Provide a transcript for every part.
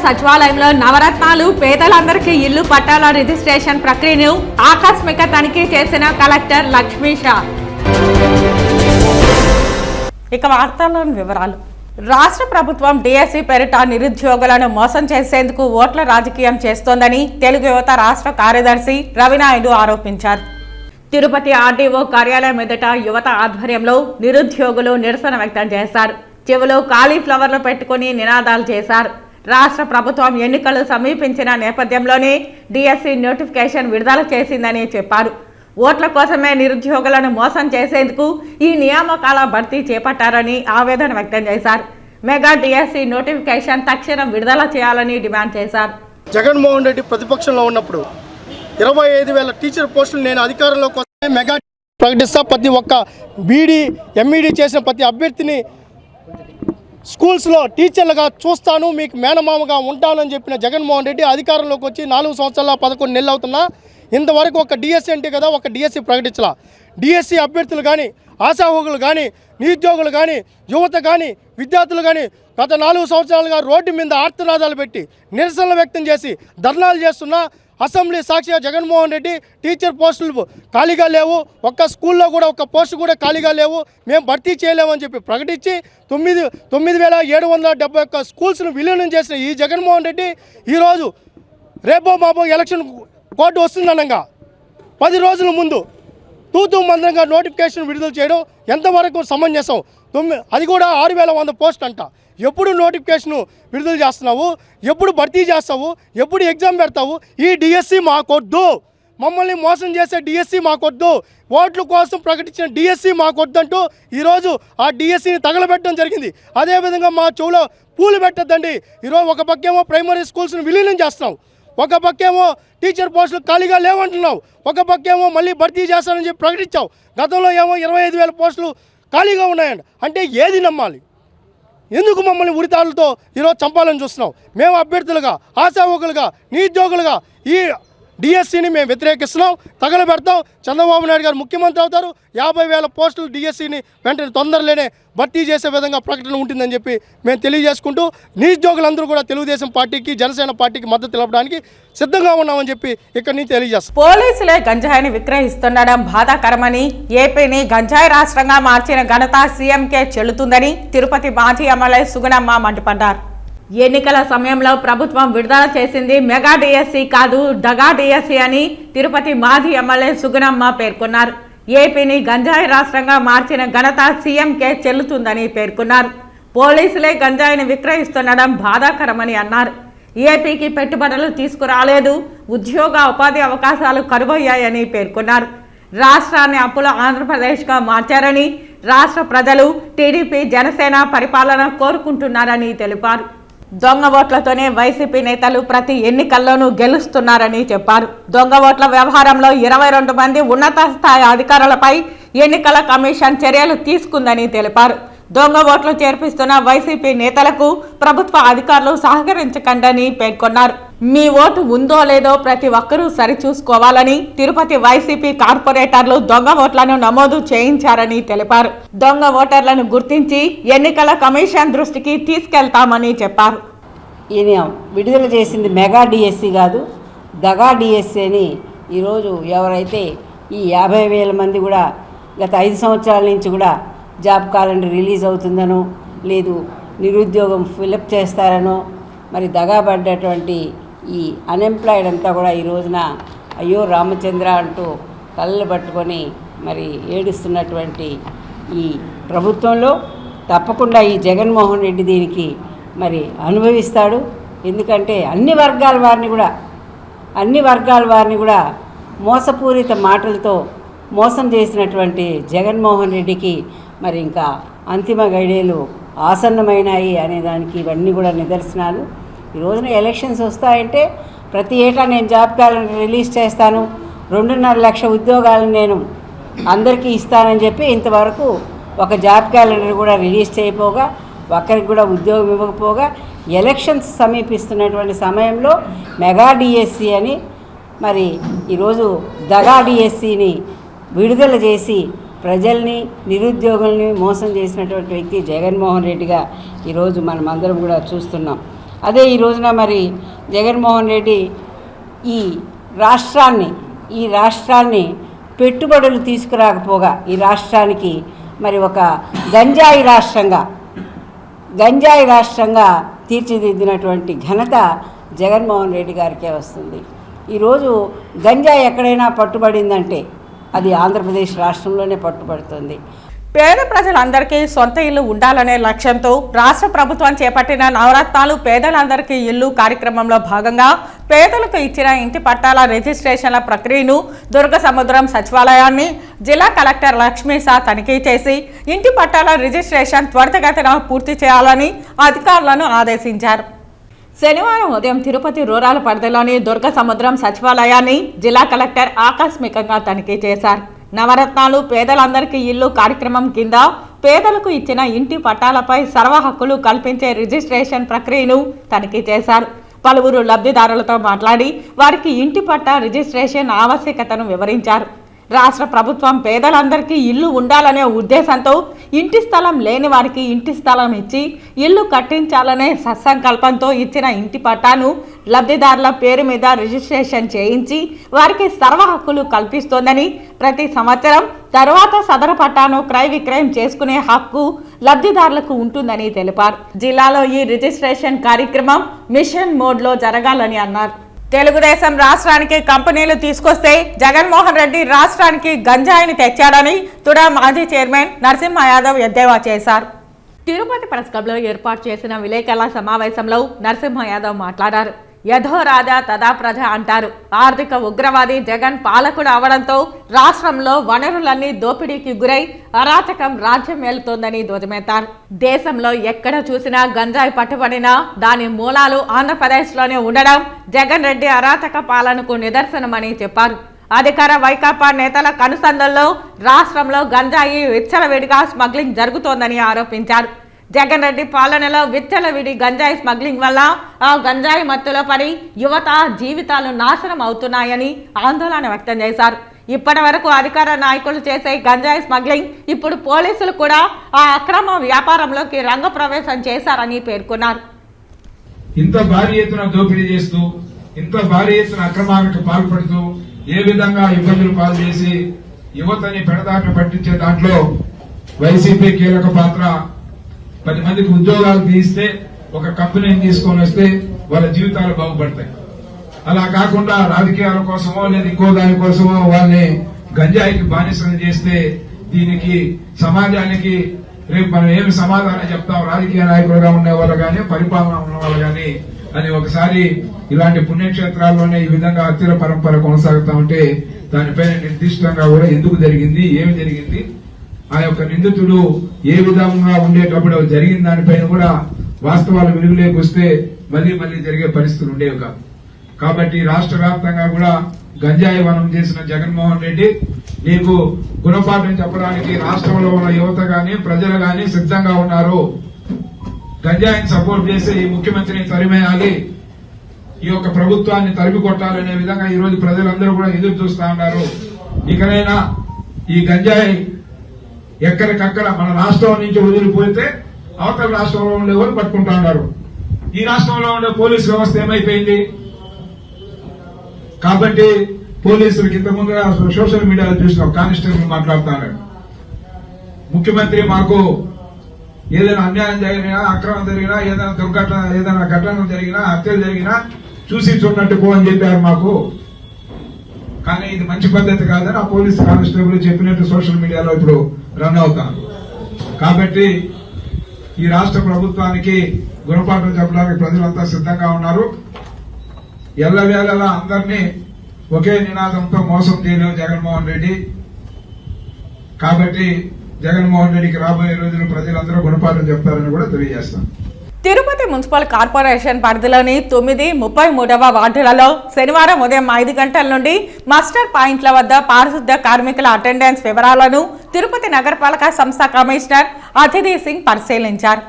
సచివాలయంలో నవరత్నాలు పేదలందరికీ ఇల్లు పట్టాల రిజిస్ట్రేషన్ ప్రక్రియను ఆకస్మిక తనిఖీ చేసిన కలెక్టర్ లక్ష్మీషా. ఇక వార్తల్లోని వివరాలు. రాష్ట్ర ప్రభుత్వం డిఎస్సి పేరిట నిరుద్యోగులను మోసం చేసేందుకు ఓట్ల రాజకీయం చేస్తోందని తెలుగు యువత రాష్ట్ర కార్యదర్శి రవినాయుడు ఆరోపించారు. తిరుపతి ఆర్డీఓ కార్యాలయం ఎదుట యువత ఆధ్వర్యంలో నిరుద్యోగులు నిరసన వ్యక్తం చేశారు. చెవిలో కాలీఫ్లవర్లు పెట్టుకుని నినాదాలు చేశారు. రాష్ట్ర ప్రభుత్వం ఎన్నికలు సమీపించిన నేపథ్యంలోనే డిఎస్సి నోటిఫికేషన్ విడుదల చేసిందని చెప్పారు. ఓట్ల కోసమే నిరుద్యోగులను మోసం చేసేందుకు ఈ నియామకాల భర్తీ చేపట్టారని ఆవేదన వ్యక్తం చేశారు. మెగా డిఎస్సి నోటిఫికేషన్ తక్షణం విడుదల చేయాలని డిమాండ్ చేశారు. జగన్మోహన్ రెడ్డి ప్రతిపక్షంలో ఉన్నప్పుడు 25,000 టీచర్ పోస్టులు నేను అధికారంలోకి వస్తే మెగా ప్రకటిస్తా, ప్రతి ఒక్క బీడీ ఎంఈడీ చేసిన ప్రతి అభ్యర్థిని స్కూల్స్లో టీచర్లుగా చూస్తాను, మీకు మేనమామగా ఉంటానని చెప్పిన జగన్మోహన్ రెడ్డి అధికారంలోకి వచ్చి 4 సంవత్సరాల 11 నెలలు అవుతున్నా ఇంతవరకు ఒక డిఎస్సి అంటే కదా ఒక డిఎస్సి ప్రకటించాల. డిఎస్సి అభ్యర్థులు కానీ, ఆశావహులు కానీ, నిరుద్యోగులు కానీ, యువత కానీ, విద్యార్థులు కానీ గత 4 సంవత్సరాలుగా రోడ్డు మీద ఆర్తనాదాలు పెట్టి నిరసనలు వ్యక్తం చేసి ధర్నాలు చేస్తున్న అసెంబ్లీ సాక్షిగా జగన్మోహన్ రెడ్డి టీచర్ పోస్టులు ఖాళీగా లేవు, ఒక్క స్కూల్లో కూడా ఒక్క పోస్టు కూడా ఖాళీగా లేవు, మేము భర్తీ చేయలేమని చెప్పి ప్రకటించి 9,771 స్కూల్స్ను విలీనం చేసిన ఈ జగన్మోహన్ రెడ్డి ఈరోజు రేపో మాపో ఎలక్షన్ కోర్టు వస్తుందనగా 10 రోజుల ముందు తూతూ మంత్రంగా నోటిఫికేషన్ విడుదల చేయడం ఎంతవరకు సమంజసం? అది కూడా 6,100 పోస్ట్ అంట. ఎప్పుడు నోటిఫికేషన్ విడుదల చేస్తున్నావు? ఎప్పుడు భర్తీ చేస్తావు? ఎప్పుడు ఎగ్జామ్ పెడతావు? ఈ డిఎస్సి మాకొద్దు, మమ్మల్ని మోసం చేసే డిఎస్సి మాకొద్దు, ఓట్ల కోసం ప్రకటించిన డిఎస్సి మాకొద్దంటూ ఈరోజు ఆ డిఎస్సిని తగలబెట్టడం జరిగింది. అదేవిధంగా మా చెవులో పూలు పెట్టద్దండి. ఈరోజు ఒక పక్కేమో ప్రైమరీ స్కూల్స్ని విలీనం చేస్తున్నాం, ఒక పక్కేమో టీచర్ పోస్టులు ఖాళీగా లేవంటున్నావు, ఒక పక్కేమో మళ్ళీ భర్తీ చేస్తానని చెప్పి ప్రకటించావు. గతంలో ఏమో 25,000 పోస్టులు ఖాళీగా ఉన్నాయండి. అంటే ఏది నమ్మాలి? ఎందుకు మమ్మల్ని ఉరితాళ్ళతో ఈరోజు చంపాలని చూస్తున్నాం? మేము అభ్యర్థులుగా, ఆశావకులుగా, నిరుద్యోగులుగా ఈ డిఎస్సిని మేము వ్యతిరేకిస్తున్నాం, తగలబెడతాం. చంద్రబాబు నాయుడు గారు ముఖ్యమంత్రి అవుతారు, 50,000 పోస్టులు డిఎస్సిని వెంటనే తొందరలోనే భర్తీ చేసే విధంగా ప్రకటన ఉంటుందని చెప్పి మేము తెలియజేసుకుంటూ నిరుద్యోగులందరూ కూడా తెలుగుదేశం పార్టీకి, జనసేన పార్టీకి మద్దతు తెలపడానికి సిద్ధంగా ఉన్నామని చెప్పి ఇక్కడి నుంచి తెలియజేస్తాం. పోలీసులే గంజాయిని విక్రయిస్తుండడం బాధాకరమని, ఏపీని గంజాయి రాష్ట్రంగా మార్చిన ఘనత సీఎంకే చెల్లుతుందని తిరుపతి మాజీ ఎమ్మెల్యే సుగుణమ్మ మండిపడ్డారు. ఎన్నికల సమయంలో ప్రభుత్వం విడుదల చేసింది మెగా డిఎస్సి కాదు, దగా డిఎస్సి అని తిరుపతి మాజీ ఎమ్మెల్యే సుగుణమ్మ పేర్కొన్నారు. ఏపీని గంజాయి రాష్ట్రంగా మార్చిన ఘనత సీఎంకే చెల్లుతుందని పేర్కొన్నారు. పోలీసులే గంజాయిని విక్రయిస్తుండడం బాధాకరమని అన్నారు. ఏపీకి పెట్టుబడులు తీసుకురాలేదు, ఉద్యోగ ఉపాధి అవకాశాలు కరువయ్యాయని పేర్కొన్నారు. రాష్ట్రాన్ని అప్పుల ఆంధ్రప్రదేశ్గా మార్చారని, రాష్ట్ర ప్రజలు టీడీపీ, జనసేన పరిపాలన కోరుకుంటున్నారని తెలిపారు. దొంగ ఓట్లతోనే వైసీపీ నేతలు ప్రతి ఎన్నికల్లోనూ గెలుస్తున్నారని చెప్పారు. దొంగ ఓట్ల వ్యవహారంలో 22 మంది ఉన్నత స్థాయి అధికారులపై ఎన్నికల కమిషన్ చర్యలు తీసుకుందని తెలిపారు. దొంగ ఓట్లు చేర్పిస్తున్న వైసీపీ నేతలకు ప్రభుత్వ అధికారులు సహకరించకండని పేర్కొన్నారు. మీ ఓటు ఉందో లేదో ప్రతి ఒక్కరూ సరిచూసుకోవాలని తిరుపతి వైసీపీ కార్పొరేటర్లు దొంగ ఓట్లను నమోదు చేయించారని తెలిపారు. దొంగ ఓటర్లను గుర్తించి ఎన్నికల కమిషన్ దృష్టికి తీసుకెళ్తామని చెప్పారు. ఈయన విడుదల చేసింది మెగా డిఎస్సి కాదు, దగా డిఎస్సి అని ఈరోజు ఎవరైతే ఈ 50,000 మంది కూడా గత 5 సంవత్సరాల నుంచి కూడా జాబ్ క్యాలెండర్ రిలీజ్ అవుతుందనో, లేదు నిరుద్యోగం ఫిలప్ చేస్తారనో, మరి దగాబడ్డటువంటి ఈ అన్ఎంప్లాయిడ్ అంతా కూడా ఈ రోజున అయ్యో రామచంద్ర అంటూ కళ్ళు పట్టుకొని మరి ఏడుస్తున్నటువంటి ఈ ప్రభుత్వంలో తప్పకుండా ఈ జగన్మోహన్ రెడ్డి దీనికి మరి అనుభవిస్తాడు. ఎందుకంటే అన్ని వర్గాల వారిని కూడా మోసపూరిత మాటలతో మోసం చేసినటువంటి జగన్మోహన్ రెడ్డికి మరి ఇంకా అంతిమ గడియలు ఆసన్నమైనాయి అనేదానికి ఇవన్నీ కూడా నిదర్శనాలు. ఈ రోజున ఎలక్షన్స్ వస్తాయంటే ప్రతి ఏటా నేను జాబ్ క్యాలెండర్ రిలీజ్ చేస్తాను, 2.5 లక్షల ఉద్యోగాలను నేను అందరికీ ఇస్తానని చెప్పి ఇంతవరకు ఒక జాబ్ క్యాలెండర్ కూడా రిలీజ్ చేయకపోగా, ఒక్కరికి కూడా ఉద్యోగం ఇవ్వకపోగా, ఎలక్షన్స్ సమీపిస్తున్నటువంటి సమయంలో మెగా డిఎస్సి అని మరి ఈరోజు దగా డిఎస్సిని విడుదల చేసి ప్రజల్ని, నిరుద్యోగుల్ని మోసం చేసినటువంటి వ్యక్తి జగన్మోహన్ రెడ్డిగా ఈరోజు మనమందరం కూడా చూస్తున్నాం. అదే ఈ రోజున మరి జగన్మోహన్ రెడ్డి ఈ రాష్ట్రాన్ని పెట్టుబడులు తీసుకురాకపోగా ఈ రాష్ట్రానికి మరి ఒక గంజాయి రాష్ట్రంగా తీర్చిదిద్దినటువంటి ఘనత జగన్మోహన్ రెడ్డి గారికే వస్తుంది. ఈరోజు గంజాయి ఎక్కడైనా పట్టుబడిందంటే అది ఆంధ్రప్రదేశ్ రాష్ట్రంలోనే పట్టుబడుతుంది. పేద ప్రజలందరికీ సొంత ఇల్లు ఉండాలనే లక్ష్యంతో రాష్ట్ర ప్రభుత్వం చేపట్టిన నవరత్నాలు పేదలందరికీ ఇల్లు కార్యక్రమంలో భాగంగా పేదలకు ఇచ్చిన ఇంటి పట్టాల రిజిస్ట్రేషన్ల ప్రక్రియను దుర్గసముద్రం సచివాలయాన్ని జిల్లా కలెక్టర్ లక్ష్మీసా తనిఖీ చేసి ఇంటి పట్టాల రిజిస్ట్రేషన్ త్వరితగతిన పూర్తి చేయాలని అధికారులను ఆదేశించారు. శనివారం ఉదయం తిరుపతి రూరల్ పరిధిలోని దుర్గసముద్రం సచివాలయాన్ని జిల్లా కలెక్టర్ ఆకస్మికంగా తనిఖీ చేశారు. నవరత్నాలు పేదలందరికీ ఇల్లు కార్యక్రమం కింద పేదలకు ఇచ్చిన ఇంటి పట్టాలపై సర్వ హక్కులు కల్పించే రిజిస్ట్రేషన్ ప్రక్రియను తనిఖీ చేశారు. పలువురు లబ్ధిదారులతో మాట్లాడి వారికి ఇంటి పట్టా రిజిస్ట్రేషన్ ఆవశ్యకతను వివరించారు. రాష్ట్ర ప్రభుత్వం పేదలందరికీ ఇల్లు ఉండాలనే ఉద్దేశంతో ఇంటి స్థలం లేని వారికి ఇంటి స్థలం ఇచ్చి ఇల్లు కట్టించాలనే సత్సంకల్పంతో ఇచ్చిన ఇంటి పట్టాను లబ్ధిదారుల పేరు మీద రిజిస్ట్రేషన్ చేయించి వారికి సర్వ హక్కులు కల్పిస్తోందని, ప్రతి సంవత్సరం తర్వాత సదరు పట్టాను క్రయ విక్రయం చేసుకునే హక్కు లబ్ధిదారులకు ఉంటుందని తెలిపారు. జిల్లాలో ఈ రిజిస్ట్రేషన్ కార్యక్రమం మిషన్ మోడ్లో జరగాలని అన్నారు. తెలుగుదేశం రాష్ట్రానికి కంపెనీలు తీసుకొస్తే జగన్మోహన్ రెడ్డి రాష్ట్రానికి గంజాయిని తెచ్చాడని తుడా మాజీ చైర్మన్ నరసింహ యాదవ్ ఎద్దేవా చేశారు. తిరుపతి ప్రెస్ క్లబ్లో ఏర్పాటు చేసిన విలేకరుల సమావేశంలో నరసింహ యాదవ్ మాట్లాడారు. యథో రాజా తదా ప్రజ అంటారు. ఆర్థిక ఉగ్రవాది జగన్ పాలకుడు అవడంతో రాష్ట్రంలో వనరులన్నీ దోపిడీకి గురై అరాచకం రాజ్యం ఏలుతోందని ధ్వజమెత్తారు. దేశంలో ఎక్కడ చూసినా గంజాయి పట్టుబడినా దాని మూలాలు ఆంధ్రప్రదేశ్లోనే ఉండడం జగన్ రెడ్డి అరాచక పాలనకు నిదర్శనమని చెప్పారు. అధికార వైకాపా నేతల కనుసంధంలో రాష్ట్రంలో గంజాయి విచ్చలవిడిగా స్మగ్లింగ్ జరుగుతోందని ఆరోపించారు. జగన్ రెడ్డి పాలనలో విచ్చలవిడి గంజాయి స్మగ్లింగ్ వల్ల ఆ గంజాయి మత్తులో పడి యువత జీవితాలు నాశనం అవుతున్నాయని ఆందోళన వ్యక్తం చేశారు. ఇప్పటి వరకు అధికార నాయకులు చేసే గంజాయి స్మగ్లింగ్ ఇప్పుడు పోలీసులు కూడా ఆ అక్రమ వ్యాపారంలోకి రంగప్రవేశం చేశారని పేర్కొన్నారు. ఇంత భారీ ఎత్తున దోపిడీ చేస్తూ, ఇంత భారీ ఎత్తున అక్రమాలకు పాల్పడుతూ, ఏ విధంగా ఇబ్బందులు పాలు చేసి యువతని పెడదాట పట్టించే దాంట్లో వైసీపీ కీలక పాత్ర. 10 మందికి ఉద్యోగాలు తీస్తే, ఒక కంపెనీని తీసుకొని వస్తే వాళ్ళ జీవితాలు బాగుపడతాయి. అలా కాకుండా రాజకీయాల కోసమో లేదా ఇంకో దానికోసమో వాళ్ళని గంజాయికి బానిసలు చేస్తే దీనికి సమాజానికి రేపు మనం ఏమి సమాధానం చెప్తాం, రాజకీయ నాయకులుగా ఉండే వాళ్ళు కానీ పరిపాలన ఉన్న వాళ్ళు కానీ అని ఒకసారి ఇలాంటి పుణ్యక్షేత్రాల్లోనే ఈ విధంగా హత్యల పరంపర కొనసాగుతా ఉంటే దానిపైన నిర్దిష్టంగా కూడా ఎందుకు జరిగింది, ఏమి జరిగింది, ఆ యొక్క నిందితుడు ఏ విధంగా ఉండేటప్పుడు జరిగిన దానిపైన కూడా వాస్తవాల వెలుగులోకి వస్తే మళ్లీ జరిగే పరిస్థితులు ఉండేవి కాదు. కాబట్టి రాష్ట్ర వ్యాప్తంగా కూడా గంజాయి వనం చేసిన జగన్మోహన్ రెడ్డి నీకు గుణపాఠం చెప్పడానికి రాష్ట్రంలో ఉన్న యువత గాని ప్రజలు గాని సిద్ధంగా ఉన్నారు. గంజాయిని సపోర్ట్ చేసే ఈ ముఖ్యమంత్రిని తరిమేయాలి, ఈ యొక్క ప్రభుత్వాన్ని తరిమి కొట్టాలనే విధంగా ఈ రోజు ప్రజలందరూ కూడా ఎదురు చూస్తా ఉన్నారు. ఇకనైనా ఈ గంజాయి ఎక్కడికక్కడ మన రాష్ట్రం నుంచి వదిలిపోతే అవతల రాష్ట్రంలో ఉండే వాళ్ళు పట్టుకుంటా ఉన్నారు. ఈ రాష్ట్రంలో ఉండే పోలీసు వ్యవస్థ ఏమైపోయింది? కాబట్టి పోలీసులకు ఇంతకుముందు సోషల్ మీడియాలో చూసిన కానిస్టేబుల్ మాట్లాడుతున్నారు, ముఖ్యమంత్రి మాకు ఏదైనా అన్యాయం జరిగినా, అక్రమం జరిగినా, ఏదైనా దుర్ఘటన, ఏదైనా ఘటన జరిగినా, హత్యలు జరిగినా చూసి చూడనట్టు పో అని చెప్పారు మాకు. కానీ ఇది మంచి పద్ధతి కాదని ఆ పోలీస్ కానిస్టేబుల్ చెప్పినట్టు సోషల్ మీడియాలో ఇప్పుడు రన్ అవుతాను. కాబట్టి ఈ రాష్ట్ర ప్రభుత్వానికి గుణపాఠం చెప్పడానికి ప్రజలంతా సిద్ధంగా ఉన్నారు. ఎల్లవేళలా అందరినీ ఒకే నినాదంతో మోసం చేయలేవు జగన్మోహన్ రెడ్డి. కాబట్టి జగన్మోహన్ రెడ్డికి రాబోయే రోజులు ప్రజలందరూ గుణపాఠం చెప్తారని కూడా తెలియజేస్తాను. తిరుపతి మున్సిపల్ కార్పొరేషన్ పరిధిలోని 9, 33వ వార్డులలో శనివారం ఉదయం 5 గంటల నుండి మాస్టర్ పాయింట్ల వద్ద పారిశుద్ధ్య కార్మికుల అటెండెన్స్ వివరాలను తిరుపతి నగరపాలక సంస్థ కమిషనర్ అతిథి సింగ్ పరిశీలించారు.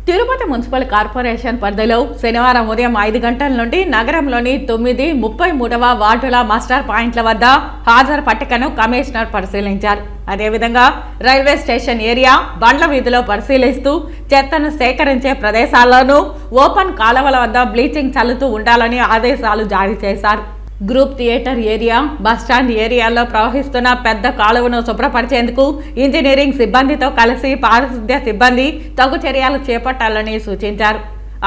తిరుపతి మున్సిపల్ కార్పొరేషన్ పరిధిలో శనివారం ఉదయం 5 గంటల నుండి నగరంలోని 9, 33వ వార్డుల మాస్టర్ పాయింట్ల వద్ద హాజరు పట్టికను కమిషనర్ పరిశీలించారు. అదేవిధంగా రైల్వే స్టేషన్ ఏరియా, బండ్ల వీధిలో పరిశీలిస్తూ చెత్తను సేకరించే ప్రదేశాల్లోనూ ఓపెన్ కాలువల వద్ద బ్లీచింగ్ చల్లుతూ ఉండాలని ఆదేశాలు జారీ చేశారు. గ్రూప్ థియేటర్ ఏరియా, బస్టాండ్ ఏరియాల్లో ప్రవహిస్తున్న పెద్ద కాలువను శుభ్రపరిచేందుకు ఇంజనీరింగ్ సిబ్బందితో కలిసి పారిశుద్ధ్య సిబ్బంది తగు చర్యలు చేపట్టాలని సూచించారు.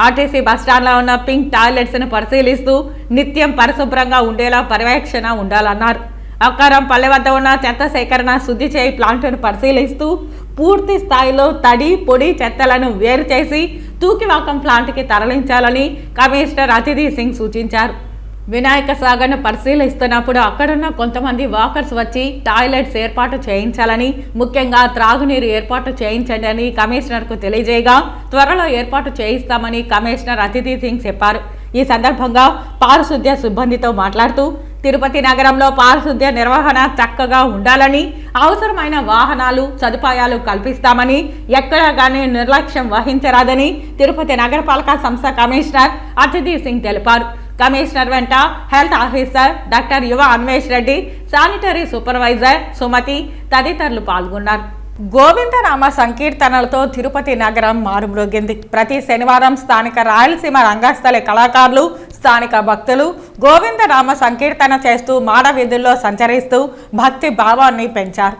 ఆర్టీసీ బస్టాండ్లో ఉన్న పింక్ టాయిలెట్స్ను పరిశీలిస్తూ నిత్యం పరిశుభ్రంగా ఉండేలా పర్యవేక్షణ ఉండాలన్నారు. అక్కారం పల్లె వద్ద ఉన్న చెత్త సేకరణ శుద్ధి చేయి ప్లాంట్ను పరిశీలిస్తూ పూర్తి స్థాయిలో తడి, పొడి చెత్తలను వేరు చేసి తూకివాకం ప్లాంట్కి తరలించాలని కమిషనర్ అతిథి సింగ్ సూచించారు. వినాయక సాగర్ను పరిశీలిస్తున్నప్పుడు అక్కడున్న కొంతమంది వాకర్స్ వచ్చి టాయిలెట్స్ ఏర్పాటు చేయించాలని, ముఖ్యంగా త్రాగునీరు ఏర్పాటు చేయించండి అని కమిషనర్కు తెలియజేయగా త్వరలో ఏర్పాటు చేయిస్తామని కమిషనర్ అతిథి సింగ్ చెప్పారు. ఈ సందర్భంగా పారిశుద్ధ్య సిబ్బందితో మాట్లాడుతూ తిరుపతి నగరంలో పారిశుద్ధ్య నిర్వహణ చక్కగా ఉండాలని, అవసరమైన వాహనాలు, సదుపాయాలు కల్పిస్తామని, ఎక్కడా కానీ నిర్లక్ష్యం వహించరాదని తిరుపతి నగరపాలక సంస్థ కమిషనర్ అతిథి సింగ్ తెలిపారు. కమిషనర్ వెంట హెల్త్ ఆఫీసర్ డాక్టర్ యువ అన్వేష్ రెడ్డి, శానిటరీ సూపర్వైజర్ సుమతి తదితరులు పాల్గొన్నారు. గోవిందనామ సంకీర్తనలతో తిరుపతి నగరం మారుమ్రోగింది. ప్రతి శనివారం స్థానిక రాయలసీమ రంగస్థలి కళాకారులు, స్థానిక భక్తులు గోవిందనామ సంకీర్తన చేస్తూ మాడవీధుల్లో సంచరిస్తూ భక్తి భావాన్ని పెంచారు.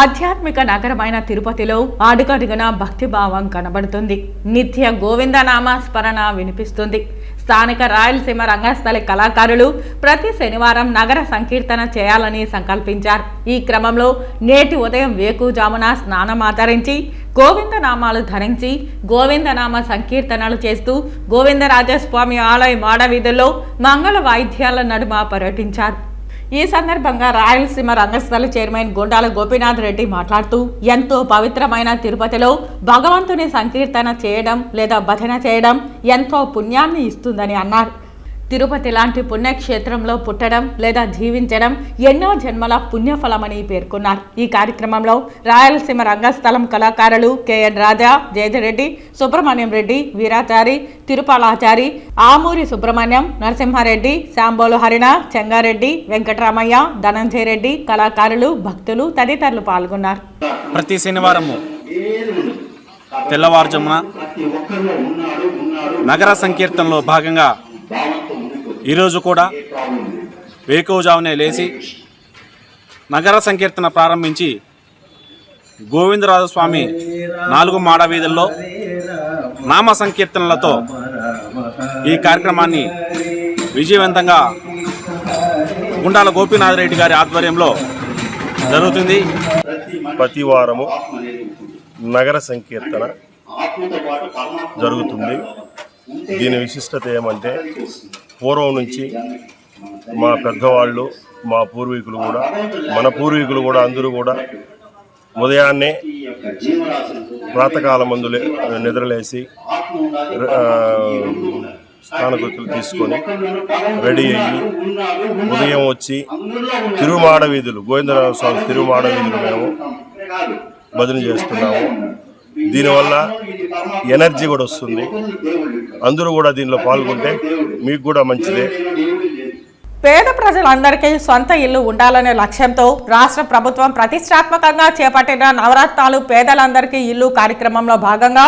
ఆధ్యాత్మిక నగరమైన తిరుపతిలో అడుగడుగున భక్తిభావం కనబడుతుంది. నిత్య గోవిందనామ స్మరణ వినిపిస్తుంది. స్థానిక రాయలసీమ రంగస్థలి కళాకారులు ప్రతి శనివారం నగర సంకీర్తన చేయాలని సంకల్పించారు. ఈ క్రమంలో నేటి ఉదయం వేకుజామున స్నానమాచరించి గోవిందనామాలు ధరించి గోవిందనామ సంకీర్తనలు చేస్తూ గోవిందరాజస్వామి ఆలయ మాడవీధుల్లో మంగళ వాయిద్యాల నడుమ పర్యటించారు. ఈ సందర్భంగా రాయలసీమ రంగస్థలి చైర్మన్ గుండాల గోపీనాథ్ రెడ్డి మాట్లాడుతూ ఎంతో పవిత్రమైన తిరుపతిలో భగవంతుని సంకీర్తన చేయడం లేదా భజన చేయడం ఎంతో పుణ్యాన్ని ఇస్తుందని అన్నారు. తిరుపతి లాంటి పుణ్యక్షేత్రంలో పుట్టడం లేదా జీవించడం ఎన్నో జన్మల పుణ్యఫలమని పేర్కొన్నారు. ఈ కార్యక్రమంలో రాయలసీమ రంగస్థలం కళాకారులు కెఎన్ రాజా, జయరెడ్డి, సుబ్రహ్మణ్యం రెడ్డి, వీరాచారి, తిరుపాలాచారి, ఆమూరి సుబ్రహ్మణ్యం, నరసింహారెడ్డి, శాంబోలు హరిణ, చెంగారెడ్డి, వెంకటరామయ్య, ధనంజయ రెడ్డి, కళాకారులు, భక్తులు తదితరులు పాల్గొన్నారు. ప్రతి శనివారము తెల్లవారుజామున నగర సంకీర్తనలో భాగంగా ఈరోజు కూడా వేకువజామునే లేచి నగర సంకీర్తన ప్రారంభించి గోవిందరాజస్వామి 4 మాడవీధుల్లో నామ సంకీర్తనలతో ఈ కార్యక్రమాన్ని విజయవంతంగా గుండాల గోపీనాథ్ రెడ్డి గారి ఆధ్వర్యంలో జరుగుతుంది. ప్రతి వారము నగర సంకీర్తన జరుగుతుంది. దీని విశిష్టత ఏమంటే పూర్వం నుంచి మా పెద్దవాళ్ళు, మా పూర్వీకులు కూడా, మన పూర్వీకులు కూడా అందరూ కూడా ఉదయాన్నే ప్రాతకాల మందు నిద్రలేసి స్నానకృతులు తీసుకొని రెడీ అయ్యి ఉదయం వచ్చి తిరుమాడ వీధులు, గోవిందరాజ స్వామి తిరుమాడ వీధులు మేము భజన చేస్తున్నాము. దీనివల్ల ఎనర్జీ కూడా వస్తుంది. అందరూ కూడా దీనిలో పాల్గొంటే మీకు కూడా మంచిదే. పేద ప్రజలందరికీ సొంత ఇల్లు ఉండాలనే లక్ష్యంతో రాష్ట్ర ప్రభుత్వం ప్రతిష్టాత్మకంగా చేపట్టిన నవరత్నాలు పేదలందరికీ ఇల్లు కార్యక్రమంలో భాగంగా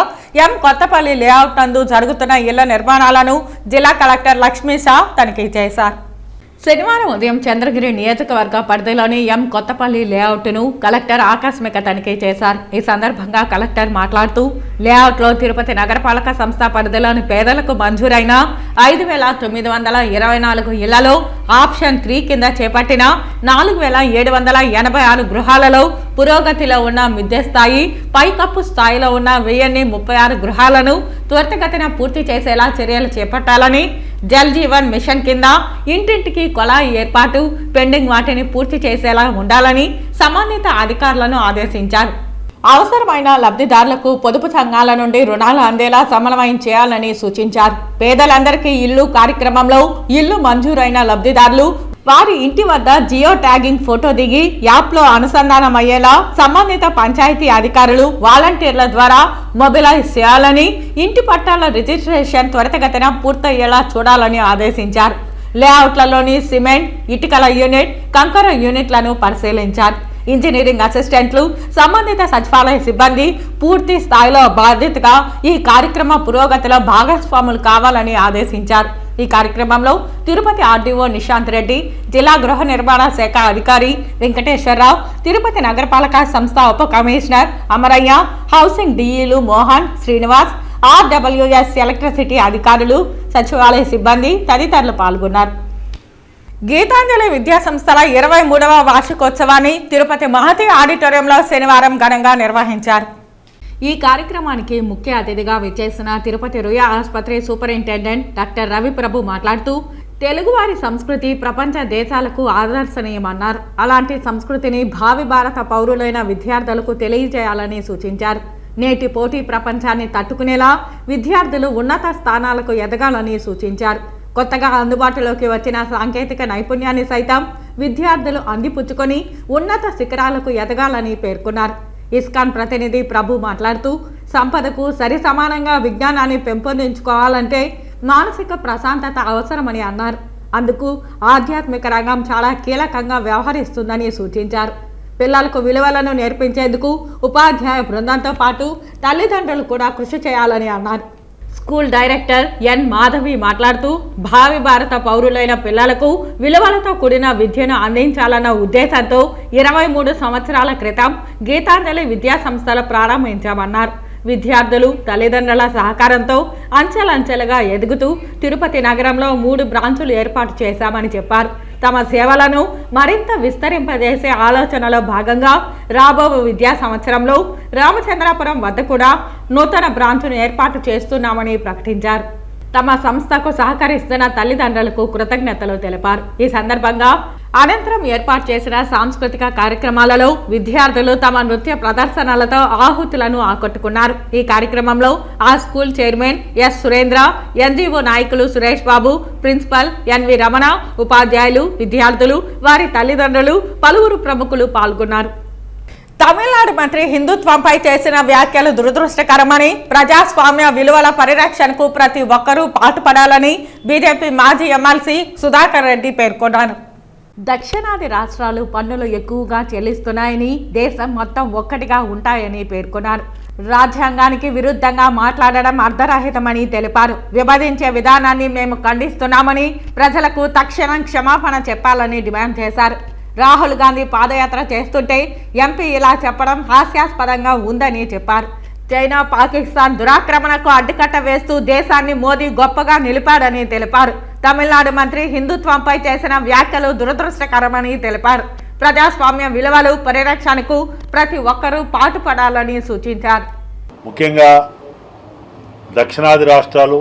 కొత్తపల్లి లేఅవుట్ నందు జరుగుతున్న ఇళ్ల నిర్మాణాలను జిల్లా కలెక్టర్ లక్ష్మీ షా తనిఖీ చేశారు. శనివారం ఉదయం చంద్రగిరి నియోజకవర్గ పరిధిలోని కొత్తపల్లి లేఅవుట్ను కలెక్టర్ ఆకస్మిక తనిఖీ చేశారు. ఈ సందర్భంగా కలెక్టర్ మాట్లాడుతూ లేఅవుట్లో తిరుపతి నగరపాలక సంస్థ పరిధిలోని పేదలకు మంజూరైన 5,924 ఇళ్లలో ఆప్షన్ 3 కింద చేపట్టిన 4,786 గృహాలలో పురోగతిలో ఉన్న మిద్దె స్థాయి, పైకప్పు స్థాయిలో ఉన్న 1036 గృహాలను త్వరితగతిన పూర్తి చేసేలా చర్యలు చేపట్టాలని, జల్ జీవన్ మిషన్ కింద ఇంటింటికి కొలాయి ఏర్పాటు పెండింగ్ వాటిని పూర్తి చేసేలా ఉండాలని సంబంధిత అధికారులను ఆదేశించారు. అవసరమైన లబ్ధిదారులకు పొదుపు సంఘాల నుండి రుణాలు అందేలా సమన్వయం చేయాలని సూచించారు. పేదలందరికీ ఇల్లు కార్యక్రమంలో ఇల్లు మంజూరైన లబ్ధిదారులు వారి ఇంటి వద్ద జియో ట్యాగింగ్ ఫోటో దిగి యాప్లో అనుసంధానమయ్యేలా సంబంధిత పంచాయతీ అధికారులు, వాలంటీర్ల ద్వారా మొబిలైజ్ చేయాలని, ఇంటి పట్టాల రిజిస్ట్రేషన్ త్వరితగతిన పూర్తయ్యేలా చూడాలని ఆదేశించారు. లేఅవుట్లలోని సిమెంట్, ఇటుకల యూనిట్, కంకర యూనిట్లను పరిశీలించారు. ఇంజనీరింగ్ అసిస్టెంట్లు, సంబంధిత సచివాలయ సిబ్బంది పూర్తి స్థాయిలో బాధ్యతగా ఈ కార్యక్రమ పురోగతిలో భాగస్వాములు కావాలని ఆదేశించారు. ఈ కార్యక్రమంలో తిరుపతి ఆర్డీఓ నిశాంత్ రెడ్డి, జిల్లా గృహ నిర్మాణ శాఖ అధికారి వెంకటేశ్వరరావు, తిరుపతి నగరపాలక సంస్థ ఉప కమిషనర్ అమరయ్య, హౌసింగ్ డిఈలు మోహన్, శ్రీనివాస్, ఆర్డబ్ల్యూఎస్ ఎలక్ట్రిసిటీ అధికారులు, సచివాలయ సిబ్బంది తదితరులు పాల్గొన్నారు. గీతాంజలి విద్యా సంస్థల 23వ వార్షికోత్సవాన్ని తిరుపతి మహతి ఆడిటోరియంలో శనివారం ఘనంగా నిర్వహించారు. ఈ కార్యక్రమానికి ముఖ్య అతిథిగా విచ్చేసిన తిరుపతి రుయా ఆసుపత్రి సూపరింటెండెంట్ డాక్టర్ రవి ప్రభు మాట్లాడుతూ, తెలుగువారి సంస్కృతి ప్రపంచ దేశాలకు ఆదర్శనీయమన్నారు. అలాంటి సంస్కృతిని భావి భారత పౌరులైన విద్యార్థులకు తెలియజేయాలని సూచించారు. నేటి పోటీ ప్రపంచాన్ని తట్టుకునేలా విద్యార్థులు ఉన్నత స్థానాలకు ఎదగాలని సూచించారు. కొత్తగా అందుబాటులోకి వచ్చిన సాంకేతిక నైపుణ్యాన్ని సైతం విద్యార్థులు అందిపుచ్చుకొని ఉన్నత శిఖరాలకు ఎదగాలని పేర్కొన్నారు. ఇస్కాన్ ప్రతినిధి ప్రభు మాట్లాడుతూ, సంపదకు సరి సమానంగా విజ్ఞానాన్ని పెంపొందించుకోవాలంటే మానసిక ప్రశాంతత అవసరమని అన్నారు. అందుకు ఆధ్యాత్మిక రంగం చాలా కీలకంగా వ్యవహరిస్తుందని సూచించారు. పిల్లలకు విలువలను నేర్పించేందుకు ఉపాధ్యాయ బృందంతో పాటు తల్లిదండ్రులు కూడా కృషి చేయాలని అన్నారు. స్కూల్ డైరెక్టర్ ఎన్ మాధవి మాట్లాడుతూ, భావి భారత పౌరులైన పిల్లలకు విలువలతో కూడిన విద్యను అందించాలన్న ఉద్దేశంతో 23 సంవత్సరాల క్రితం గీతాంజలి విద్యా సంస్థలు ప్రారంభించామన్నారు. విద్యార్థులు, తల్లిదండ్రుల సహకారంతో అంచెలంచెలుగా ఎదుగుతూ తిరుపతి నగరంలో 3 బ్రాంచులు ఏర్పాటు చేశామని చెప్పారు. తమ సేవలను మరింత విస్తరింపజేసే ఆలోచనలో భాగంగా రాబో విద్యా సంవత్సరంలో రామచంద్రాపురం వద్ద కూడా నూతన బ్రాంచ్ను ఏర్పాటు చేస్తున్నామని ప్రకటించారు. తమ సంస్థకు సహకరిస్తున్న తల్లిదండ్రులకు కృతజ్ఞతలు తెలిపారు. ఈ సందర్భంగా అనంతరం ఏర్పాటు చేసిన సాంస్కృతిక కార్యక్రమాలలో విద్యార్థులు తమ నృత్య ప్రదర్శనలతో ఆహుతులను ఆకట్టుకున్నారు. ఈ కార్యక్రమంలో ఆ school chairman S Surendra, NGO నాయకులు సురేష్ బాబు, ప్రిన్సిపల్ ఎన్వి రమణ, ఉపాధ్యాయులు, విద్యార్థులు, వారి తల్లిదండ్రులు, పలువురు ప్రముఖులు పాల్గొన్నారు. తమిళనాడు మంత్రి హిందుత్వంపై చేసిన వ్యాఖ్యలు దురదృష్టకరమని, ప్రజాస్వామ్య విలువల పరిరక్షణకు ప్రతి ఒక్కరూ పాటుపడాలని బీజేపీ మాజీ ఎమ్మెల్సీ సుధాకర్ రెడ్డి పేర్కొన్నారు. దక్షిణాది రాష్ట్రాలు పన్నులు ఎక్కువగా చెల్లిస్తున్నాయని, దేశం మొత్తం ఒక్కటిగా ఉంటాయని పేర్కొన్నారు. రాజ్యాంగానికి విరుద్ధంగా మాట్లాడడం అర్ధరహితమని తెలిపారు. విభజించే విధానాన్ని మేము ఖండిస్తున్నామని, ప్రజలకు తక్షణం క్షమాపణ చెప్పాలని డిమాండ్ చేశారు. రాహుల్ గాంధీ పాదయాత్ర చేస్తుంటే ఎంపీ ఇలా చెప్పడం హాస్యాస్పదంగా ఉందని చెప్పారు. చైనా, పాకిస్తాన్ దురాక్రమణకు అడ్డుకట్ట వేస్తూ దేశాన్ని మోదీ గొప్పగా నిలిపాడని తెలిపారు. తమిళనాడు మంత్రి హిందుత్వంపై చేసిన వ్యాఖ్యలు దురదృష్టకరమని తెలిపారు. ప్రజాస్వామ్య విలువలు పరిరక్షణకు ప్రతి ఒక్కరూ పాటుపడాలని సూచించారు. ముఖ్యంగా దక్షిణాది రాష్ట్రాలు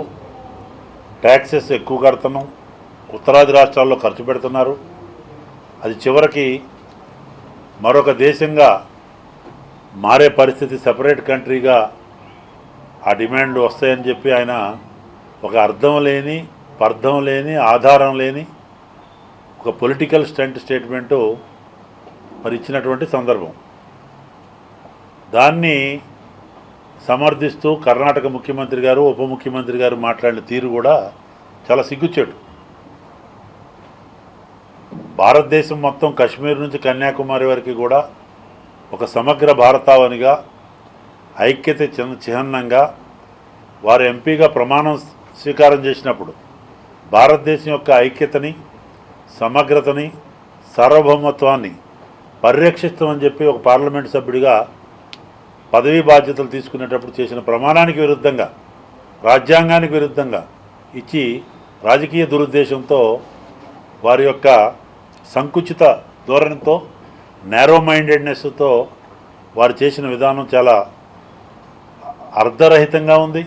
ట్యాక్సెస్ ఎక్కువ కడుతున్నాం, ఉత్తరాది రాష్ట్రాల్లో ఖర్చు పెడుతున్నారు. అది చివరికి మరొక దేశంగా మారే పరిస్థితి, సెపరేట్ కంట్రీగా ఆ డిమాండ్లు వస్తాయని చెప్పి ఆయన ఒక అర్థం లేని, పర్థం లేని, ఆధారం లేని ఒక పొలిటికల్ స్టేట్మెంటు మరి ఇచ్చినటువంటి సందర్భం. దాన్ని సమర్థిస్తూ కర్ణాటక ముఖ్యమంత్రి గారు, ఉప ముఖ్యమంత్రి గారు మాట్లాడిన తీరు కూడా చాలా సిగ్గుచేటు. భారతదేశం మొత్తం కాశ్మీర్ నుంచి కన్యాకుమారి వరకు కూడా ఒక సమగ్ర భారతావనిగా, ఐక్యత చిహ్నంగా వారు ఎంపీగా ప్రమాణం స్వీకారం చేసినప్పుడు భారతదేశం యొక్క ఐక్యతని, సమగ్రతని, సార్వభౌమత్వాన్ని పరిరక్షిస్తామని చెప్పి ఒక పార్లమెంట్ సభ్యుడిగా పదవీ బాధ్యతలు తీసుకునేటప్పుడు చేసిన ప్రమాణానికి విరుద్ధంగా, రాజ్యాంగానికి విరుద్ధంగా ఇచ్చి రాజకీయ దురుద్దేశంతో వారి యొక్క సంకుచిత ధోరణితో, నేరో మైండెడ్నెస్తో వారు చేసిన విధానం చాలా అర్ధరహితంగా ఉంది,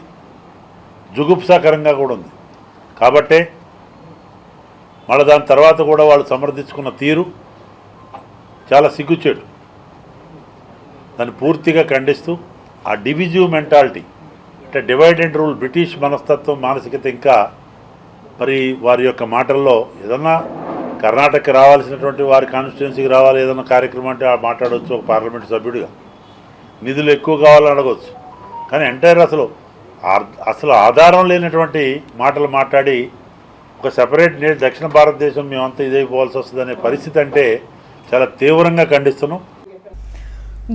జుగుప్సాకరంగా కూడా ఉంది. కాబట్టే మళ్ళీ దాని తర్వాత కూడా వాళ్ళు సమర్థించుకున్న తీరు చాలా సిగ్గుచేటు. దాన్ని పూర్తిగా ఖండిస్తూ ఆ డివిజివ్ మెంటాలిటీ, అంటే డివైడ్ అండ్ రూల్, బ్రిటిష్ మనస్తత్వం, మానసికత ఇంకా మరి వారి యొక్క మాటల్లో ఏదన్నా కర్ణాటకకి రావాల్సినటువంటి వారి కాన్స్టిట్యున్సీకి రావాలి, ఏదైనా కార్యక్రమం అంటే మాట్లాడవచ్చు ఒక పార్లమెంట్ సభ్యుడిగా. నిధులు ఎక్కువ కావాలని అడగవచ్చు. కానీ ఎంటైర్ అసలు ఆధారం లేనటువంటి మాటలు మాట్లాడి ఒక సెపరేట్ దక్షిణ భారతదేశం మేమంతా ఇదైపోవాల్సి వస్తుందనే పరిస్థితి అంటే చాలా తీవ్రంగా ఖండిస్తున్నాం.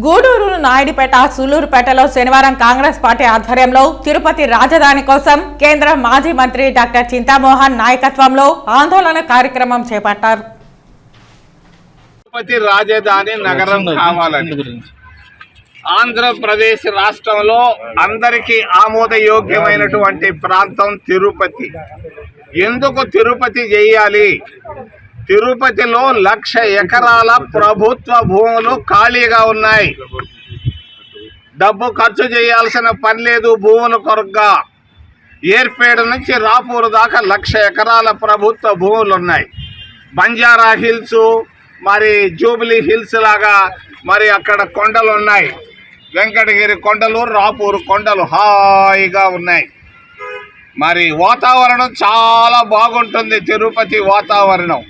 గూడూరు, నాయుడుపేట, సూలూరుపేటలో శనివారం కాంగ్రెస్ పార్టీ ఆధ్వర్యంలో తిరుపతి రాజధాని కోసం కేంద్ర మాజీ మంత్రి డాక్టర్ చింతామోహన్ నాయకత్వంలో ఆందోళన కార్యక్రమం చేపట్టారు. తిరుపతి రాజధాని నగరం కావాలని ఆంధ్రప్రదేశ్ రాష్ట్రంలో అందరికీ ఆమోదయోగ్యమైనటువంటి ప్రాంతం తిరుపతి. ఎందుకు తిరుపతి చేయాలి? తిరుపతిలో 1,00,000 ఎకరాల ప్రభుత్వ భూములు ఖాళీగా ఉన్నాయి. డబ్బు ఖర్చు చేయాల్సిన పని లేదు. భూముల కొరగా ఏర్పేట నుంచి రాపూర్ దాకా 1,00,000 ఎకరాల ప్రభుత్వ భూములు ఉన్నాయి. బంజారా హిల్స్, మరి జూబిలీ హిల్స్ లాగా మరి అక్కడ కొండలు ఉన్నాయి. వెంకటగిరి కొండలు, రాపూర్ కొండలు హాయిగా ఉన్నాయి. మరి వాతావరణం చాలా బాగుంటుంది. తిరుపతి వాతావరణం,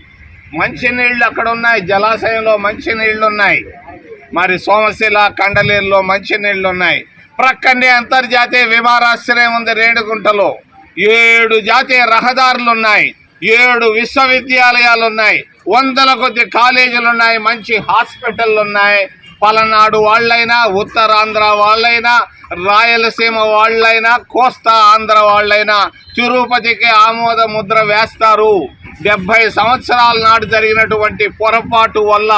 మంచినీళ్ళు అక్కడ ఉన్నాయి. జలాశయంలో మంచినీళ్ళు ఉన్నాయి. మరి సోమశిల, కండలేరులో మంచినీళ్ళు ఉన్నాయి. ప్రక్కనే అంతర్జాతీయ విమానాశ్రయం ఉంది. రేణిగుంటలో 7 జాతీయ రహదారులు ఉన్నాయి. 7 విశ్వవిద్యాలయాలు ఉన్నాయి. 100ల కొద్ది కాలేజీలు ఉన్నాయి. మంచి హాస్పిటళ్ళు ఉన్నాయి. పలనాడు వాళ్ళైనా, ఉత్తరాంధ్ర వాళ్ళైనా, రాయలసీమ వాళ్ళైనా, కోస్తా ఆంధ్ర వాళ్ళైనా తిరుపతికి ఆమోద ముద్ర వేస్తారు. 70 సంవత్సరాల నాడు జరిగినటువంటి పొరపాటు వల్ల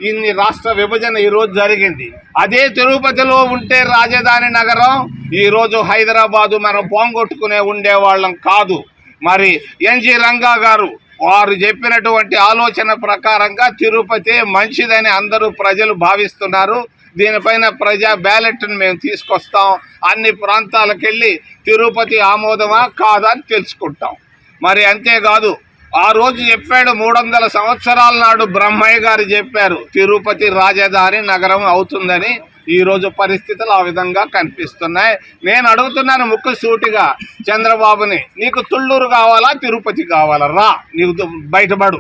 ఇన్ని రాష్ట్ర విభజన ఈరోజు జరిగింది. అదే తిరుపతిలో ఉంటే రాజధాని నగరం ఈరోజు హైదరాబాదు మనం పోంగొట్టుకునే ఉండేవాళ్ళం కాదు. మరి ఎన్జి రంగా గారు వారు చెప్పినటువంటి ఆలోచన ప్రకారంగా తిరుపతి మంచిదని అందరూ ప్రజలు భావిస్తున్నారు. దీనిపైన ప్రజా బ్యాలెట్ను మేము తీసుకొస్తాం. అన్ని ప్రాంతాలకు వెళ్ళి తిరుపతి ఆమోదమా కాదా అని తెలుసుకుంటాం. మరి అంతేకాదు, ఆ రోజు చెప్పాడు 300 సంవత్సరాల నాడు బ్రహ్మయ్య గారు చెప్పారు తిరుపతి రాజధాని నగరం అవుతుందని. ఈరోజు పరిస్థితులు ఆ విధంగా కనిపిస్తున్నాయి. నేను అడుగుతున్నాను ముక్కు సూటిగా చంద్రబాబుని, నీకు తుళ్ళూరు కావాలా, తిరుపతి కావాలా? రా, నీకు బయటపడు.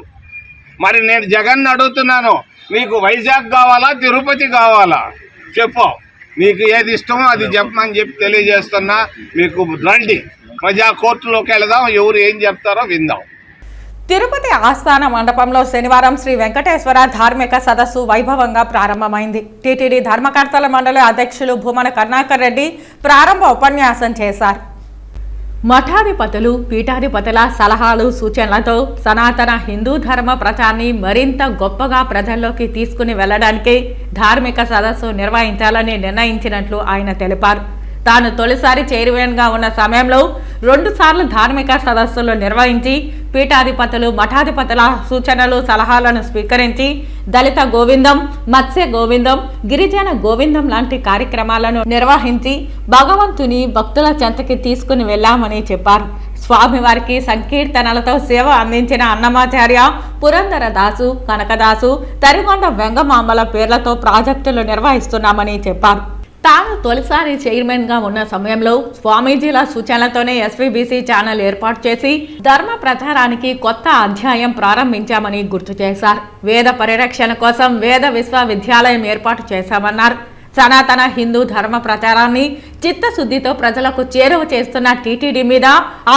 మరి నేను జగన్ అడుగుతున్నాను, నీకు వైజాగ్ కావాలా, తిరుపతి కావాలా? చెప్పు, నీకు ఏది ఇష్టమో అది చెప్పమని చెప్పి తెలియజేస్తున్నా. మీకు రండి, ప్రజా కోర్టులోకి వెళదాం, ఎవరు ఏం చెప్తారో విందాం. తిరుపతి ఆస్థాన మండపంలో శనివారం శ్రీ వెంకటేశ్వర ధార్మిక సదస్సు వైభవంగా ప్రారంభమైంది. టీటీడీ ధర్మకర్తల మండలి అధ్యక్షులు భూమన కరుణాకర్ రెడ్డి ప్రారంభ ఉపన్యాసం చేశారు. మఠాధిపతులు, పీఠాధిపతుల సలహాలు, సూచనలతో సనాతన హిందూ ధర్మ ప్రచారాన్ని మరింత గొప్పగా ప్రజల్లోకి తీసుకుని వెళ్లడానికి ధార్మిక సదస్సు నిర్వహించాలని నిర్ణయించినట్లు ఆయన తెలిపారు. తాను తొలిసారి చైర్మన్గా ఉన్న సమయంలో 2 సార్లు ధార్మిక సదస్సులు నిర్వహించి పీఠాధిపతులు, మఠాధిపతుల సూచనలు, సలహాలను స్వీకరించి దళిత గోవిందం, మత్స్య గోవిందం, గిరిజన గోవిందం లాంటి కార్యక్రమాలను నిర్వహించి భగవంతుని భక్తుల చెంతకి తీసుకుని వెళ్లామని చెప్పారు. స్వామివారికి సంకీర్తనలతో సేవ అందించిన అన్నమాచార్య, పురంధర దాసు, కనకదాసు, తరిగొండ వెంగమాంబల పేర్లతో ప్రాజెక్టులు నిర్వహిస్తున్నామని చెప్పారు. తాను తొలిసారి చైర్మన్గా ఉన్న సమయంలో స్వామీజీల సూచనలతోనే ఎస్వీబీసీ ఛానల్ ఏర్పాటు చేసి ధర్మ ప్రచారానికి కొత్త అధ్యాయం ప్రారంభించామని గుర్తు చేశారు. వేద పరిరక్షణ కోసం వేద విశ్వవిద్యాలయం ఏర్పాటు చేశామన్నారు. సనాతన హిందూ ధర్మ ప్రచారాన్ని చిత్తశుద్ధితో ప్రజలకు చేరువ చేస్తున్న టీటీడీ మీద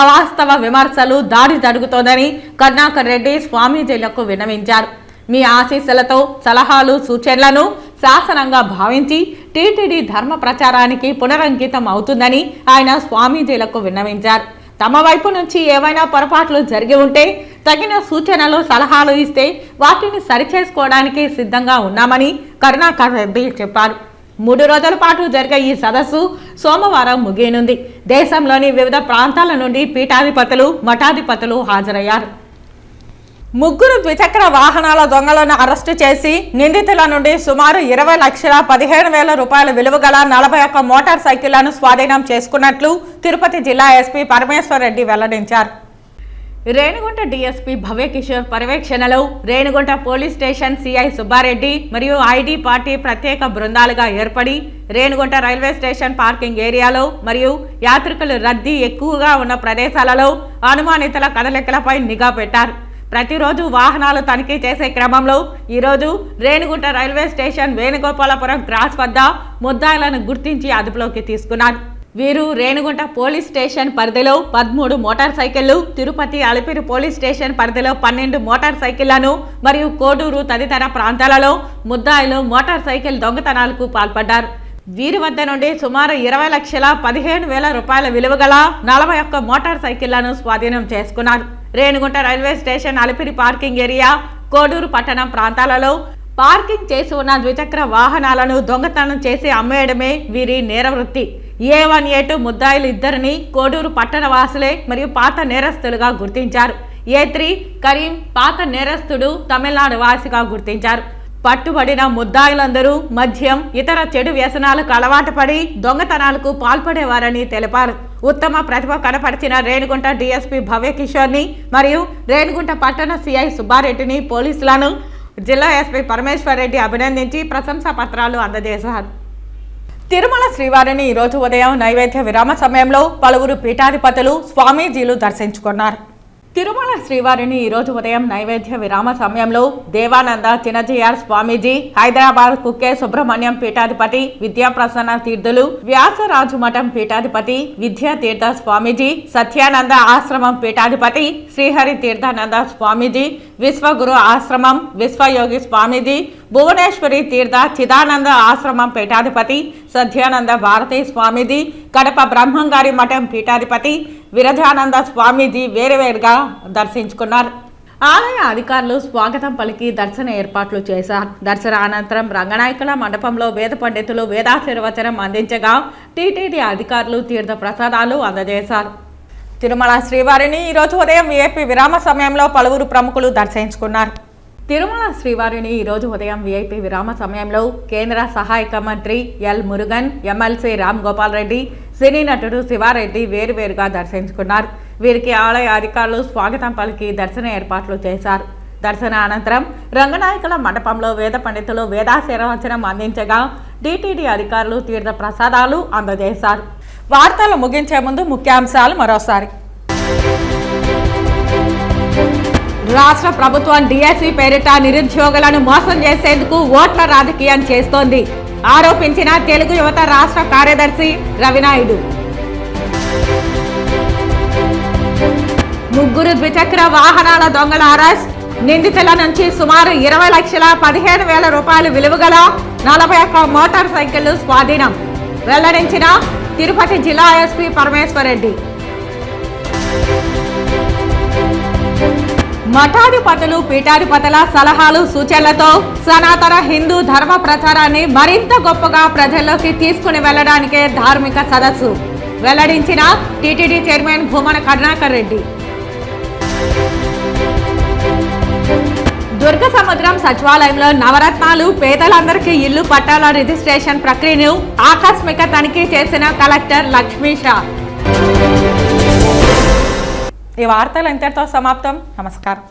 అవాస్తవ విమర్శలు, దాడి జరుగుతోందని కరుణాకర్ రెడ్డి స్వామీజీలకు విన్నవించారు. మీ ఆశీస్సులతో సలహాలు, సూచనలను శాసనంగా భావించి టీటీడీ ధర్మ ప్రచారానికి పునరంకితం అవుతుందని ఆయన స్వామీజీలకు విన్నవించారు. తమ వైపు నుంచి ఏవైనా పొరపాట్లు జరిగి ఉంటే తగిన సూచనలు, సలహాలు ఇస్తే వాటిని సరిచేసుకోవడానికి సిద్ధంగా ఉన్నామని కరుణాకర్ రెడ్డి చెప్పారు. 3 రోజుల పాటు జరిగే ఈ సదస్సు సోమవారం ముగియనుంది. దేశంలోని వివిధ ప్రాంతాల నుండి పీఠాధిపతులు, మఠాధిపతులు హాజరయ్యారు. 3 ద్విచక్ర వాహనాల దొంగలను అరెస్టు చేసి నిందితుల నుండి సుమారు 20,15,000 రూపాయల విలువ గల 41 మోటార్ సైకిళ్లను స్వాధీనం చేసుకున్నట్లు తిరుపతి జిల్లా ఎస్పీ పరమేశ్వర్ రెడ్డి వెల్లడించారు. రేణిగుంట డీఎస్పీ భవ్యకిషోర్ పర్యవేక్షణలో Renigunta police station CI Subba Reddy మరియు ఐడి పార్టీ ప్రత్యేక బృందాలుగా ఏర్పడి రేణిగుంట రైల్వే స్టేషన్ పార్కింగ్ ఏరియాలో మరియు యాత్రికులు రద్దీ ఎక్కువగా ఉన్న ప్రదేశాలలో అనుమానితుల కదలికలపై నిఘా పెట్టారు. ప్రతిరోజు వాహనాలు తనిఖీ చేసే క్రమంలో ఈరోజు Renigunta railway station Venugopalapuram cross వద్ద ముద్దాయిలను గుర్తించి అదుపులోకి తీసుకున్నారు. వీరు రేణిగుంట పోలీస్ స్టేషన్ పరిధిలో 13 మోటార్ సైకిళ్లు, తిరుపతి అలిపిరి పోలీస్ స్టేషన్ పరిధిలో 12 మోటార్ సైకిళ్లను మరియు కోడూరు తదితర ప్రాంతాలలో ముద్దాయిలు మోటార్ సైకిల్ దొంగతనాలకు పాల్పడ్డారు. వీరి వద్ద నుండి సుమారు 20,15,000 రూపాయల విలువగల 41 మోటార్ సైకిళ్లను స్వాధీనం చేసుకున్నారు. Renigunta railway station, Alipiri parking area, Koduru పట్టణం ప్రాంతాలలో పార్కింగ్ చేసి ఉన్న ద్విచక్ర వాహనాలను దొంగతనం చేసి అమ్మేయడమే వీరి నేరవృత్తి. A1, A2 ముద్దాయిలు ఇద్దరిని కోడూరు పట్టణ వాసులే మరియు పాత నేరస్తులుగా గుర్తించారు. A3 కరీం పాత నేరస్తుడు, తమిళనాడు వాసిగా గుర్తించారు. పట్టుబడిన ముద్దాయిలందరూ మద్యం, ఇతర చెడు వ్యసనాలకు అలవాటు పడి దొంగతనాలకు పాల్పడేవారని తెలిపారు. ఉత్తమ ప్రతిభ కనపరిచిన రేణిగుంట DSP భవ్య కిషోర్ని మరియు రేణిగుంట పట్టణ CI సుబ్బారెడ్డిని పోలీసులను జిల్లా SP పరమేశ్వర్ రెడ్డి అభినందించి ప్రశంసా పత్రాలు అందజేశారు. తిరుమల శ్రీవారిని ఈరోజు ఉదయం నైవేద్య విరామ సమయంలో పలువురు పీఠాధిపతులు, స్వామీజీలు దర్శించుకున్నారు. తిరుమల శ్రీవారిని ఈరోజు ఉదయం నైవేద్య విరామ సమయంలో దేవానంద చిన్నజీఆర్ స్వామీజీ, హైదరాబాద్ కుక్కే సుబ్రహ్మణ్యం పీఠాధిపతి, విద్యాప్రసన్న తీర్థులు, వ్యాసరాజు మఠం పీఠాధిపతి విద్యా తీర్థ స్వామీజీ, సత్యానంద ఆశ్రమం పీఠాధిపతి శ్రీహరి తీర్థానంద స్వామీజీ, విశ్వగురు ఆశ్రమం విశ్వయోగి స్వామీజీ, భువనేశ్వరి తీర్థ చిదానంద ఆశ్రమం పీఠాధిపతి సత్యానంద భారతీ స్వామీజీ, కడప బ్రహ్మంగారి మఠం పీఠాధిపతి విరజానంద స్వామీజీ వేరువేరుగా దర్శించుకున్నారు. ఆలయ అధికారులు స్వాగతం పలికి దర్శన ఏర్పాట్లు చేశారు. దర్శన అనంతరం రంగనాయకుల మండపంలో వేద పండితులు వేదాశీర్వచనం అందించగా టీటీడీ అధికారులు తీర్థ ప్రసాదాలు అందజేశారు. తిరుమల శ్రీవారిని ఈరోజు ఉదయం VIP విరామ సమయంలో పలువురు ప్రముఖులు దర్శించుకున్నారు. తిరుమల శ్రీవారిని ఈరోజు ఉదయం VIP విరామ సమయంలో కేంద్ర సహాయక మంత్రి ఎల్ మురుగన్, ఎమ్మెల్సీ రామ్ గోపాల్ రెడ్డి, సినీ నటుడు శివారెడ్డి వేరువేరుగా దర్శించుకున్నారు. వీరికి ఆలయ అధికారులు స్వాగతం పలికి దర్శన ఏర్పాట్లు చేశారు. దర్శన అనంతరం రంగనాయకుల మండపంలో వేద పండితులు వేదాశీర్వచనం అందించగా టీటీడీ అధికారులు తీర్థ ప్రసాదాలు అందజేశారు. వార్తలు ముగించే ముందు ముఖ్యాంశాలు మరోసారి. రాష్ట్ర ప్రభుత్వం DSE పేరిట నిరుద్యోగులను మోసం చేసేందుకు ఓట్ల రాజకీయం చేస్తోంది ఆరోపించిన తెలుగు యువత రాష్ట్ర కార్యదర్శి రవినాయుడు. ముగ్గురు ద్విచక్ర వాహనాల దొంగల అరెస్ట్, నిందితుల నుంచి సుమారు 20,15,000 రూపాయలు విలువగల 41 మోటార్ సైకిళ్లు స్వాధీనం వెల్లడించిన తిరుపతి జిల్లా SP పరమేశ్వర్ రెడ్డి. మఠాధిపతులు, పీఠాధిపతుల సలహాలు, సూచనలతో సనాతన హిందూ ధర్మ ప్రచారాన్ని మరింత గొప్పగా ప్రజల్లోకి తీసుకుని వెళ్లడానికే ధార్మిక సదస్సు వెల్లడించిన టీటీడీ చైర్మన్ భూమన కరుణాకర్ రెడ్డి. దుర్గ సముద్రం సచివాలయంలో నవరత్నాలు, పేదలందరికీ ఇల్లు పట్టాల రిజిస్ట్రేషన్ ప్రక్రియను ఆకస్మిక తనిఖీ చేసిన కలెక్టర్ లక్ష్మీషా. ఈ వార్తలు ఇంతటితో సమాప్తం. నమస్కారం.